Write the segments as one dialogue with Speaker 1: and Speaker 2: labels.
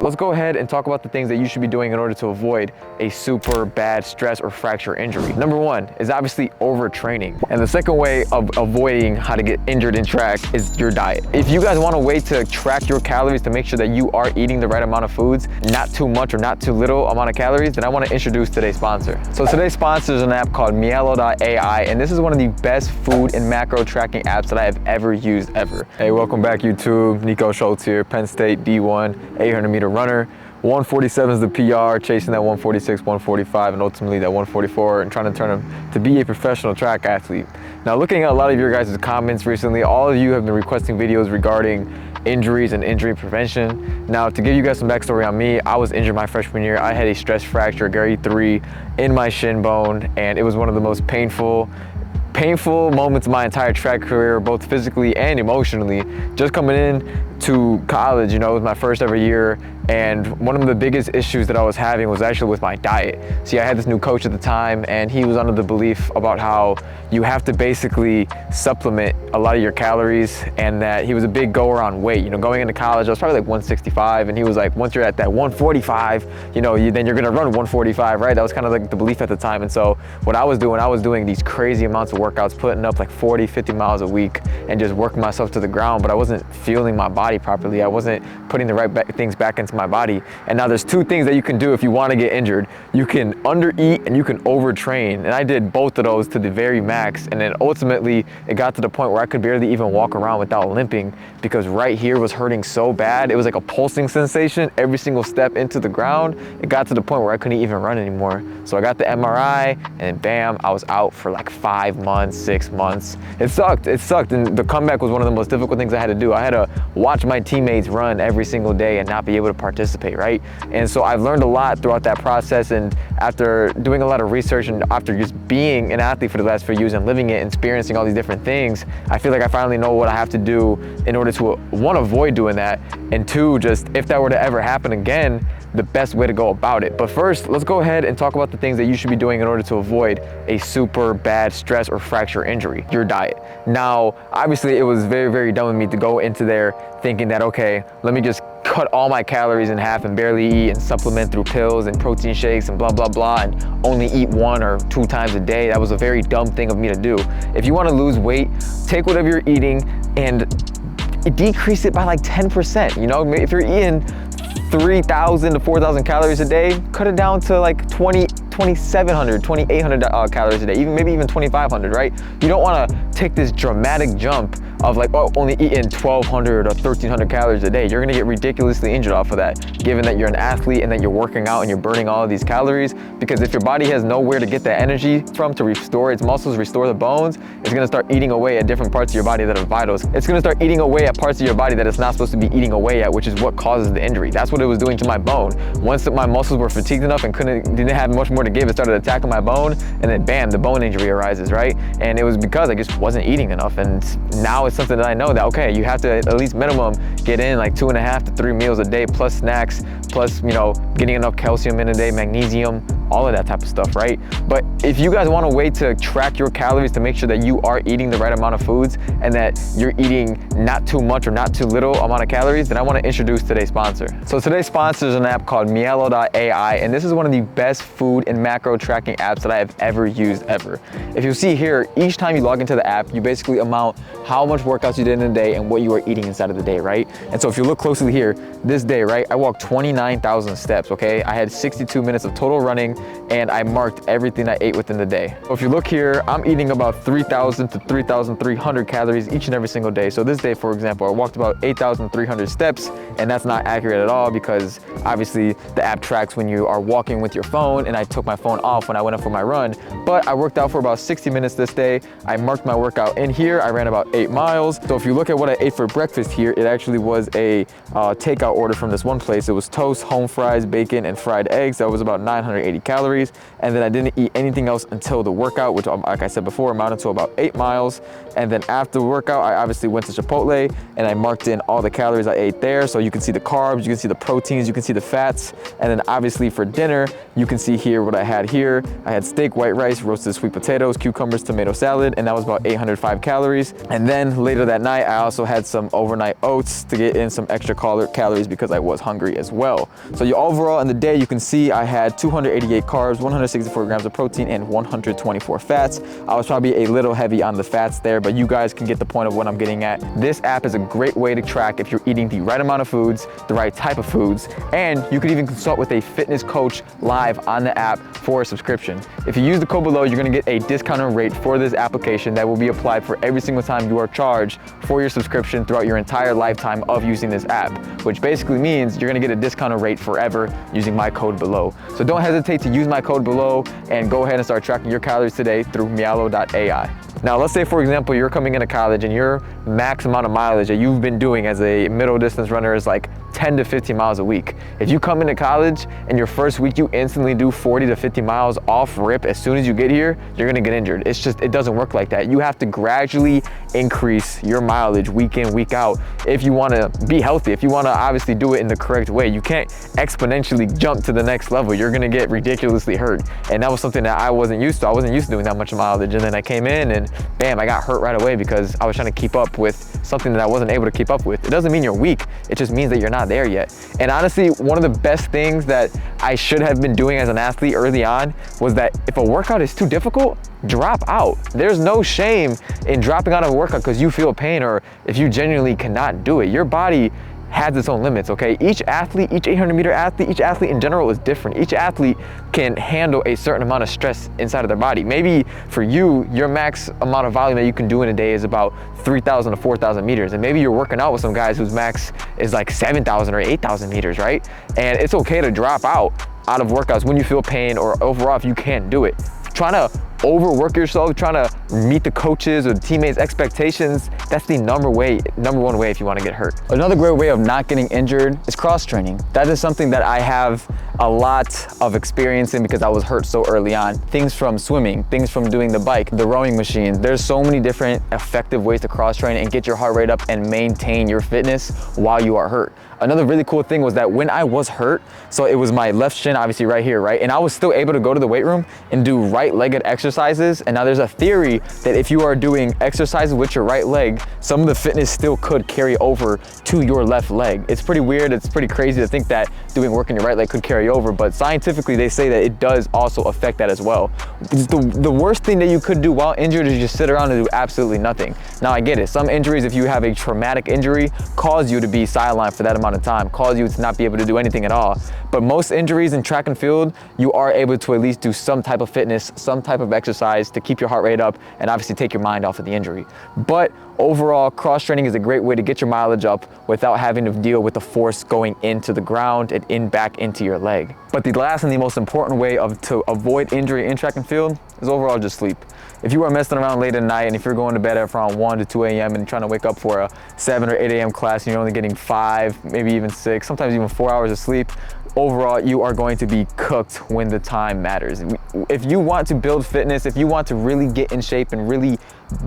Speaker 1: Let's go ahead and talk about the things that you should be doing in order to avoid a super bad stress or fracture injury. Number one is obviously overtraining. And the second way of avoiding how to get injured in track is your diet. If you guys want a way to track your calories to make sure that you are eating the right amount of foods, not too much or not too little amount of calories, then I want to introduce today's sponsor. So today's sponsor is an app called Mielo.ai, and this is one of the best food and macro tracking apps that I have ever used ever. Hey, welcome back YouTube. Nico Schultz here, Penn State D1, 800 meter runner. 147 is the PR, chasing that 146, 145, and ultimately that 144, and trying to turn him to be a professional track athlete. Now, looking at a lot of your guys' comments recently, all of you have been requesting videos regarding injuries and injury prevention. Now, to give you guys some backstory on me, I was injured my freshman year. I had a stress fracture, grade 3, in my shin bone, and it was one of the most painful moments of my entire track career, both physically and emotionally. Just coming in to college, you know, it was my first ever year, and one of the biggest issues that I was having was actually with my diet. See, I had this new coach at the time, and he was under the belief about how you have to basically supplement a lot of your calories, and that he was a big goer on weight. You know, going into college, I was probably like 165, and he was like, once you're at that 145, you know, then you're gonna run 145, right? That was kind of like the belief at the time. And so what I was doing these crazy amounts of workouts, putting up like 40, 50 miles a week, and just working myself to the ground, but I wasn't fueling my body properly. I wasn't putting the right things back into my body. And now there's two things that you can do if you want to get injured. You can undereat and you can overtrain. And I did both of those to the very max. And then ultimately it got to the point where I could barely even walk around without limping, because right here was hurting so bad. It was like a pulsing sensation every single step into the ground. It got to the point where I couldn't even run anymore. So I got the MRI, and then bam, I was out for like 5 months, 6 months. It sucked. And the comeback was one of the most difficult things I had to do. I had to watch my teammates run every single day and not be able to participate, right? And so I've learned a lot throughout that process, and after doing a lot of research and after just being an athlete for the last few years and living it and experiencing all these different things, I feel like I finally know what I have to do in order to, one, avoid doing that, and two, just if that were to ever happen again, the best way to go about it. But first, let's go ahead and talk about the things that you should be doing in order to avoid a super bad stress or fracture injury, your diet. Now, obviously it was very, very dumb of me to go into there thinking that, okay, let me just cut all my calories in half and barely eat and supplement through pills and protein shakes and blah, blah, blah, and only eat 1 or 2 times a day. That was a very dumb thing of me to do. If you want to lose weight, take whatever you're eating and decrease it by like 10%. You know, if you're eating 3,000 to 4,000 calories a day, cut it down to like 2,700, 2,800 calories a day, maybe even 2,500, right? You don't want to take this dramatic jump of like, oh, only eating 1,200 or 1,300 calories a day. You're gonna get ridiculously injured off of that, given that you're an athlete and that you're working out and you're burning all of these calories. Because if your body has nowhere to get that energy from to restore its muscles, restore the bones, it's gonna start eating away at different parts of your body that are vital. It's gonna start eating away at parts of your body that it's not supposed to be eating away at, which is what causes the injury. That's what it was doing to my bone. Once my muscles were fatigued enough and didn't have much more to give, it started attacking my bone, and then bam, the bone injury arises, right? And it was because I just wasn't eating enough. And now it's something that I know that, okay, you have to at least minimum get in like 2.5 to 3 meals a day, plus snacks, plus, you know, getting enough calcium in a day, magnesium, all of that type of stuff, right? But if you guys want a way to track your calories to make sure that you are eating the right amount of foods and that you're eating not too much or not too little amount of calories, then I want to introduce today's sponsor. So today's sponsor is an app called Mielo.ai, and this is one of the best food and macro tracking apps that I have ever used ever. If you see here, each time you log into the app, you basically amount how much workouts you did in a day and what you are eating inside of the day, right? And so if you look closely here, this day, right, I walked 29,000 steps, okay? I had 62 minutes of total running, and I marked everything I ate within the day. So if you look here, I'm eating about 3,000 to 3,300 calories each and every single day. So this day, for example, I walked about 8,300 steps, and that's not accurate at all because obviously the app tracks when you are walking with your phone, and I took my phone off when I went up for my run. But I worked out for about 60 minutes this day. I marked my workout in here. I ran about 8 miles. So if you look at what I ate for breakfast here, it actually was a takeout order from this one place. It was toast, home fries, bacon, and fried eggs. That was about 980 calories. And then I didn't eat anything else until the workout, which, like I said before, amounted to about 8 miles. And then after the workout, I obviously went to Chipotle and I marked in all the calories I ate there. So you can see the carbs, you can see the proteins, you can see the fats. And then obviously for dinner, you can see here what I had here. I had steak, white rice, roasted sweet potatoes, cucumbers, tomato salad, and that was about 805 calories. And then later that night, I also had some overnight oats to get in some extra calories because I was hungry as well. So overall in the day, you can see I had 288 carbs, 164 grams of protein, and 124 fats. I was probably a little heavy on the fats there, but you guys can get the point of what I'm getting at. This app is a great way to track if you're eating the right amount of foods, the right type of foods, and you can even consult with a fitness coach live on the app for a subscription. If you use the code below, you're gonna get a discounted rate for this application that will be applied for every single time you are charged for your subscription throughout your entire lifetime of using this app, which basically means you're gonna get a discounted rate forever using my code below. So don't hesitate to use my code below and go ahead and start tracking your calories today through Mealo.ai. Now, let's say, for example, you're coming into college and your max amount of mileage that you've been doing as a middle distance runner is like 10 to 15 miles a week. If you come into college and your first week you instantly do 40 to 50 miles off rip as soon as you get here, you're gonna get injured. It's just, it doesn't work like that. You have to gradually increase your mileage week in, week out if you wanna be healthy, if you wanna obviously do it in the correct way. You can't exponentially jump to the next level. You're gonna get ridiculously hurt. And that was something that I wasn't used to. I wasn't used to doing that much mileage. And then I came in and bam, I got hurt right away because I was trying to keep up with something that I wasn't able to keep up with. It doesn't mean you're weak. It just means that you're not there yet. And honestly, one of the best things that I should have been doing as an athlete early on was that if a workout is too difficult, drop out. There's no shame in dropping out of a workout because you feel pain or if you genuinely cannot do it. Your body has its own limits, okay? Each athlete, each 800-meter athlete, each athlete in general is different. Each athlete can handle a certain amount of stress inside of their body. Maybe for you, your max amount of volume that you can do in a day is about 3,000 to 4,000 meters. And maybe you're working out with some guys whose max is like 7,000 or 8,000 meters, right? And it's okay to drop out of workouts when you feel pain or overall if you can't do it. Trying to overwork yourself, trying to meet the coaches or the teammates' expectations, that's the number one way if you want to get hurt.
Speaker 2: Another great way of not getting injured is cross training. That is something that I have a lot of experience in because I was hurt so early on. Things from swimming, things from doing the bike, the rowing machines. There's so many different effective ways to cross train and get your heart rate up and maintain your fitness while you are hurt. Another really cool thing was that when I was hurt, so it was my left shin, obviously right here, right? And I was still able to go to the weight room and do right-legged exercises. And now there's a theory that if you are doing exercises with your right leg, some of the fitness still could carry over to your left leg. It's pretty weird, it's pretty crazy to think that doing work in your right leg could carry over, but scientifically they say that it does also affect that as well. The worst thing that you could do while injured is just sit around and do absolutely nothing. Now I get it, some injuries, if you have a traumatic injury, cause you to be sidelined for that amount of time, cause you to not be able to do anything at all. But most injuries in track and field, you are able to at least do some type of fitness, some type of exercise to keep your heart rate up and obviously take your mind off of the injury. But overall, cross training is a great way to get your mileage up without having to deal with the force going into the ground and back into your leg. But the last and the most important way to avoid injury in track and field is overall just sleep. If you are messing around late at night and if you're going to bed at around 1 to 2 a.m. and trying to wake up for a 7 or 8 a.m. class and you're only getting 5, maybe even 6, sometimes even 4 hours of sleep, overall, you are going to be cooked when the time matters. If you want to build fitness, if you want to really get in shape and really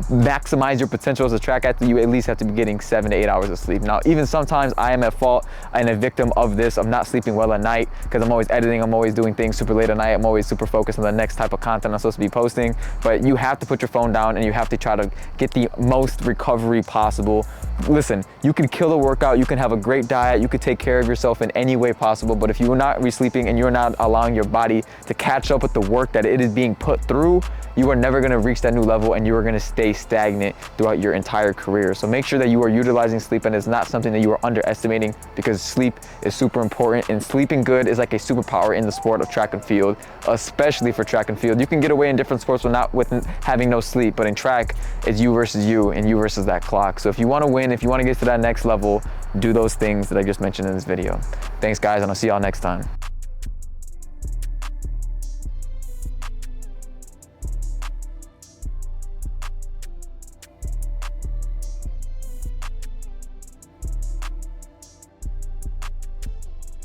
Speaker 2: maximize your potential as a track athlete, you at least have to be getting 7 to 8 hours of sleep. Now, even sometimes I am at fault and a victim of this, of not sleeping well at night, because I'm always editing, I'm always doing things super late at night, I'm always super focused on the next type of content I'm supposed to be posting. But you have to put your phone down and you have to try to get the most recovery possible. Listen, you can kill a workout, you can have a great diet, you can take care of yourself in any way possible, but if you're not re-sleeping and you're not allowing your body to catch up with the work that it is being put through, you are never gonna reach that new level and you are gonna stay stagnant throughout your entire career. So make sure that you are utilizing sleep and it's not something that you are underestimating, because sleep is super important and sleeping good is like a superpower in the sport of track and field, especially for track and field. You can get away in different sports with having no sleep, but in track, it's you versus you and you versus that clock. So if you wanna win, if you wanna get to that next level, do those things that I just mentioned in this video. Thanks guys, and I'll see y'all next time.